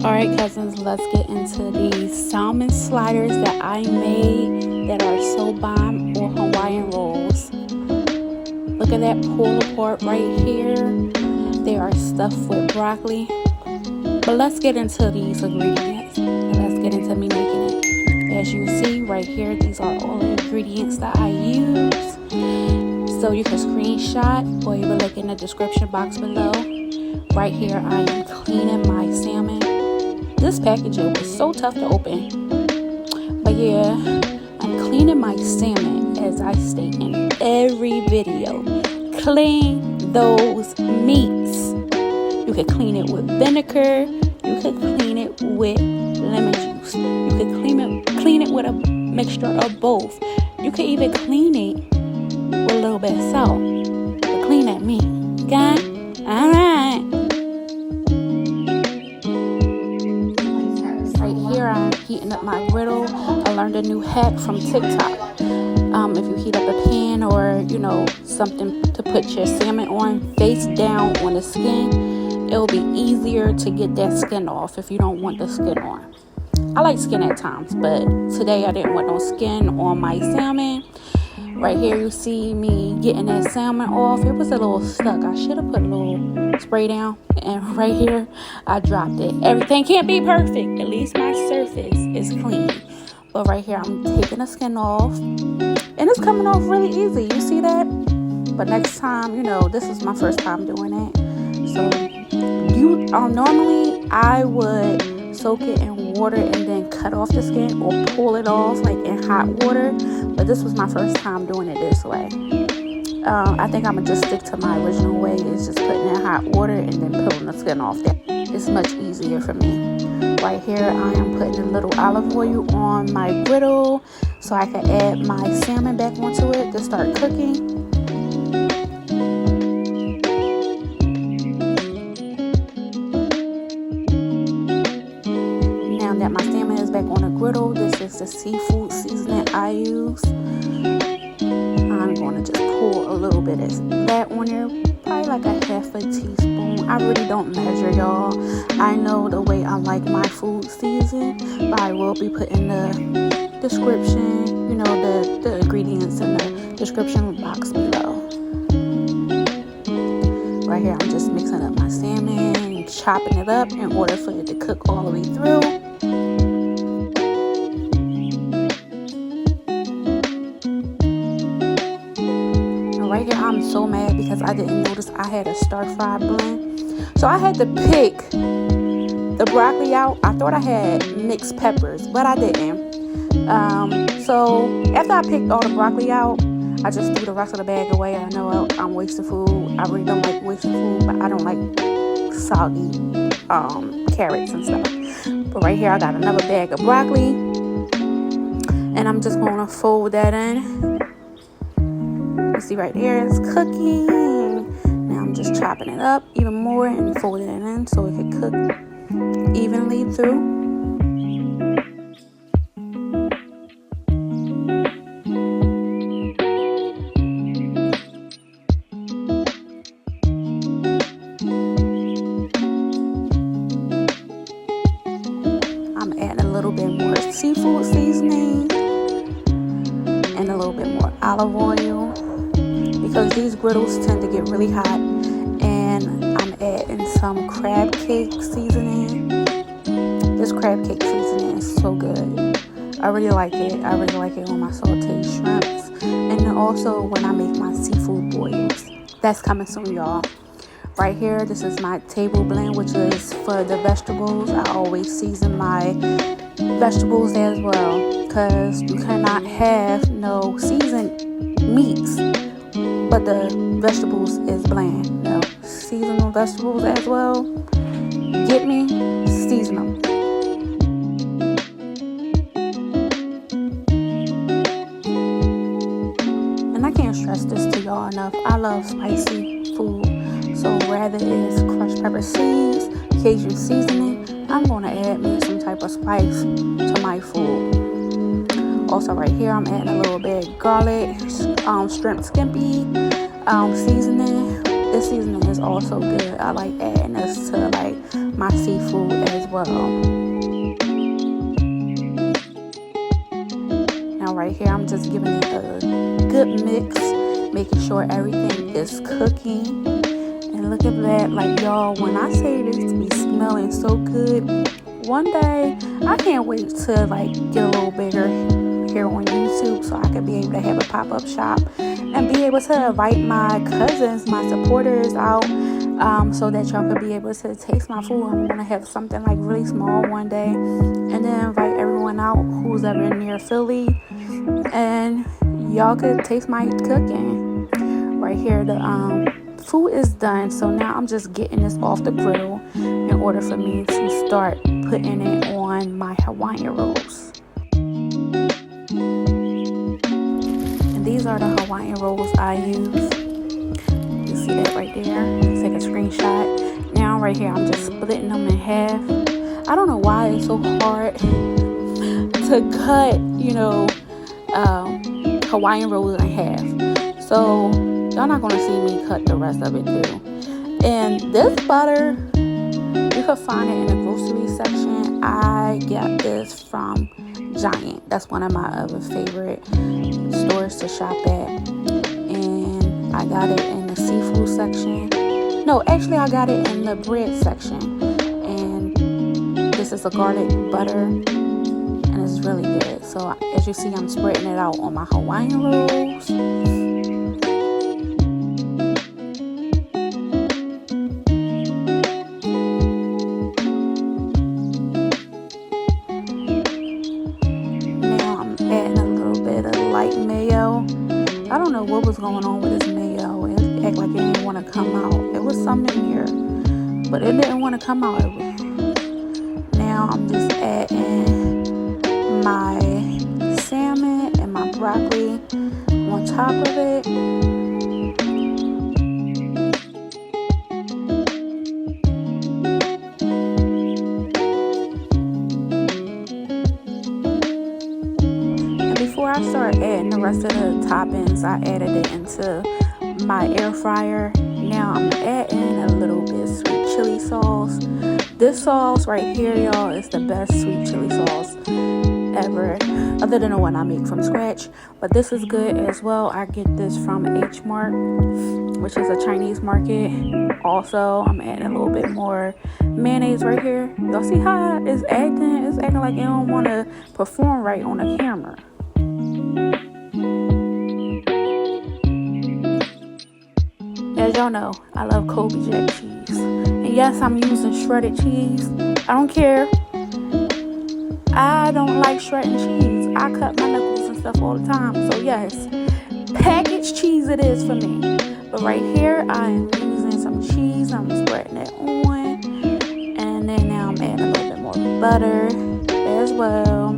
Alright cousins, let's get into these salmon sliders that I made that are so bomb, or Hawaiian rolls. Look at that pull apart right here. They are stuffed with broccoli. But let's get into these ingredients and let's get into me making it. As you see right here, these are all the ingredients that I use. So you can screenshot or even look in the description box below. Right here I am cleaning my salmon. This packaging was so tough to open. But yeah, I'm cleaning my salmon as I state in every video. Clean those meats. You can clean it with vinegar. You can clean it with lemon juice. You can clean it with a mixture of both. You can even clean it with a little bit of salt. But clean that meat. Okay? Alright. Right here I'm heating up my griddle. I learned a new hack from TikTok. If you heat up a pan or something to put your salmon on, face down on the skin, it'll be easier to get that skin off if you don't want the skin on. I like skin at times, but today I didn't want no skin on my salmon. Right here you see me getting that salmon off. It was a little stuck. I should have put a little spray down. And right here I dropped it. Everything can't be perfect. At least my surface is clean. But right here I'm taking the skin off. And it's coming off really easy. You see that? But next time, this is my first time doing it. So normally I would soak it in water and then cut off the skin or pull it off like in hot water. But this was my first time doing it this way. I think I'm going to just stick to my original way. It's just putting in hot water and then pulling the skin off. It's much easier for me. Right here I am putting a little olive oil on my griddle so I can add my salmon back onto it to start cooking. Now that my salmon is back on the griddle, this is the seafood seasoning I use. I'm going to just pour a little bit of that on there, probably like a half a teaspoon. I really don't measure, y'all. I know the way I like my food seasoned, but I will be putting the description, the ingredients in the description box below. Right here I'm just mixing up my salmon and chopping it up in order for it to cook all the way through. Right here I'm so mad because I didn't notice I had a stir-fry blend. So I had to pick the broccoli out. I thought I had mixed peppers, but I didn't. So after I picked all the broccoli out, I just threw the rest of the bag away. I know I'm wasting food. I really don't like wasting food, but I don't like soggy carrots and stuff. But right here I got another bag of broccoli, and I'm just going to fold that in. You see right there, it's cooking. Now I'm just chopping it up even more and folding it in so it can cook evenly through. I'm adding a little bit more seafood seasoning and a little bit more olive oil, because these griddles tend to get really hot. And I'm adding some crab cake seasoning. This crab cake seasoning is so good. I really like it. I really like it on my sauteed shrimps, and then also when I make my seafood boils. That's coming soon, y'all. Right here, this is my table blend, which is for the vegetables. I always season my vegetables as well, because you cannot have no seasoned meats but the vegetables is bland. Season the vegetables as well. Get me? Season them. And I can't stress this to y'all enough. I love spicy food. So rather it's crushed pepper seeds, Cajun seasoning, I'm going to add me some type of spice to my food. Also right here I'm adding a little bit of garlic, shrimp scampi seasoning, This seasoning is also good. I like adding this to like my seafood as well. Now right here, I'm just giving it a good mix, making sure everything is cooking. And look at that, like y'all, when I say this be smelling so good, one day I can't wait to like get a little bigger here on YouTube so I could be able to have a pop-up shop and be able to invite my cousins, my supporters out, so that y'all could be able to taste my food. I'm gonna have something like really small one day, and then invite everyone out who's ever near Philly, and y'all could taste my cooking. Right here, the food is done, so now I'm just getting this off the griddle in order for me to start putting it on my Hawaiian rolls. And these are the Hawaiian rolls I use. You see that right there? Take a screenshot. Now right here, I'm just splitting them in half. I don't know why it's so hard to cut, Hawaiian rolls in half. So y'all not gonna see me cut the rest of it too. And this butter, you can find it in the grocery section. I got this from Giant. That's one of my other favorite stores to shop at. And I got it in the seafood section. No, actually I got it in the bread section. And this is a garlic butter, and it's really good. So as you see, I'm spreading it out on my Hawaiian rolls. I don't know what was going on with this mayo. It acted like it didn't want to come out. It was something in here, but it didn't want to come out. Now I'm just adding my salmon and my broccoli on top of it. Before I start adding the rest of the toppings, I added it into my air fryer. Now I'm adding a little bit of sweet chili sauce. This sauce right here, y'all, is the best sweet chili sauce ever, other than the one I make from scratch. But this is good as well. I get this from H Mart, which is a Chinese market. Also, I'm adding a little bit more mayonnaise right here. Y'all see how it's acting? It's acting like it don't want to perform right on the camera. As y'all know, I love Colby Jack cheese. And yes, I'm using shredded cheese. I don't care. I don't like shredding cheese. I cut my knuckles and stuff all the time. So yes, packaged cheese it is for me. But right here, I am using some cheese. I'm spreading it on. And then now I'm adding a little bit more butter as well.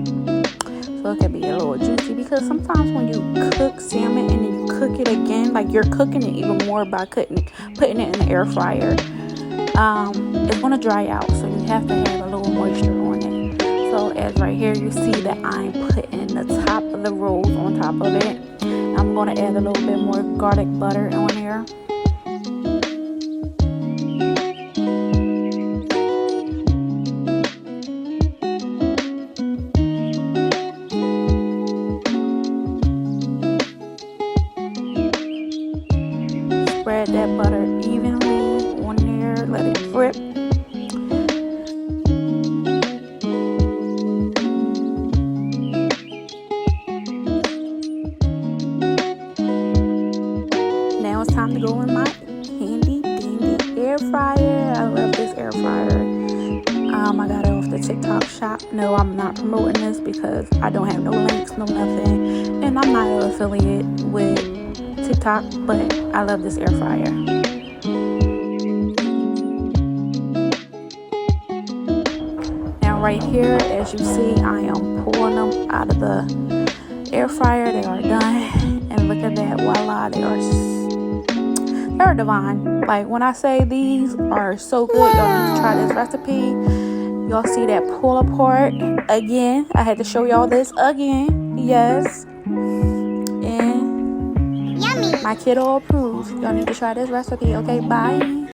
So it can be a little juicy, because sometimes when you cook salmon and then you cook it again, like you're cooking it even more by putting it in the air fryer, it's going to dry out. So you have to have a little moisture on it. So as right here, you see that I'm putting the top of the rolls on top of it. I'm going to add a little bit more garlic butter on there. Spread that butter evenly on there, let it drip. Now it's time to go in my handy dandy air fryer. I love this air fryer. I got it off the TikTok shop. No, I'm not promoting this because I don't have no links, no nothing, and I'm not an affiliate with TikTok, but I love this air fryer. Now right here, as you see, I am pulling them out of the air fryer. They are done, and look at that, voila, they're divine. Like when I say these are so good, y'all need to try this recipe. Y'all see that pull apart again. I had to show y'all this again. Yes. And yummy. My kiddo approves. Y'all need to try this recipe. Okay, bye.